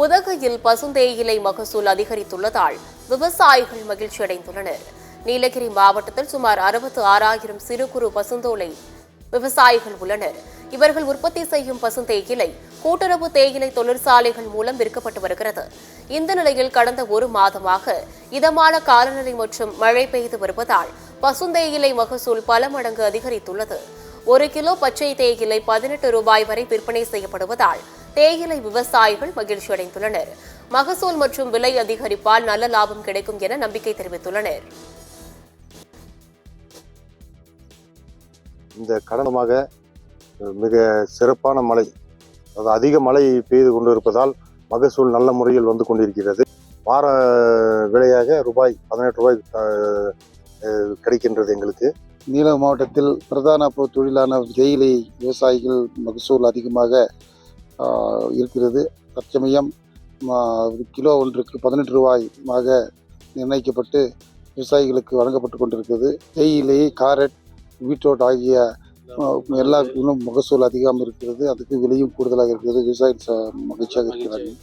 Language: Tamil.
உதகையில் பசுந்தேயிலை மகசூல் அதிகரித்துள்ளதால் விவசாயிகள் மகிழ்ச்சியடைந்துள்ளனர். நீலகிரி மாவட்டத்தில் சுமார் 66,000 சிறு குறு பசுந்தோலை விவசாயிகள் உள்ளனர். இவர்கள் உற்பத்தி செய்யும் பசுந்தேயிலை கூட்டுறவு தேயிலை தொழிற்சாலைகள் மூலம் விற்கப்பட்டு வருகிறது. இந்த நிலையில் கடந்த ஒரு மாதமாக இதமான காலநிலை மற்றும் மழை பெய்து வருவதால் பசுந்தேயிலை மகசூல் பல மடங்கு அதிகரித்துள்ளது. 1 கிலோ பச்சை தேயிலை 18 ரூபாய் வரை விற்பனை செய்யப்படுவதால் தேயிலை விவசாயிகள் மகிழ்ச்சியடைந்துள்ளனர். மகசூல் மற்றும் விலை அதிகரிப்பால் நல்ல லாபம் கிடைக்கும் என நம்பிக்கை தெரிவித்துள்ளனர். இந்த கடந்தமாக மிக சிறப்பான மழை, அதாவது அதிக மழை பெய்து கொண்டிருப்பதால் மகசூல் நல்ல முறையில் வந்து கொண்டிருக்கிறது. வார விலையாக ரூபாய் 18 ரூபாய் கிடைக்கின்றது எங்களுக்கு. நீலகிரி மாவட்டத்தில் பிரதான தொழிலான தேயிலை விவசாயிகள் மகசூல் அதிகமாக இருக்கிறது. தற்சமயம் கிலோ ஒன்றுக்கு 18 ரூபாயாக நிர்ணயிக்கப்பட்டு விவசாயிகளுக்கு வழங்கப்பட்டு கொண்டிருக்கிறது. தேயிலை, காரட், பீட்ரூட் ஆகிய எல்லா மகசூல் அதிகமாக இருக்கிறது. அதுக்கு விலையும் கூடுதலாக இருக்கிறது. விவசாயிகள் மகிழ்ச்சியாக இருக்கிறார்கள்.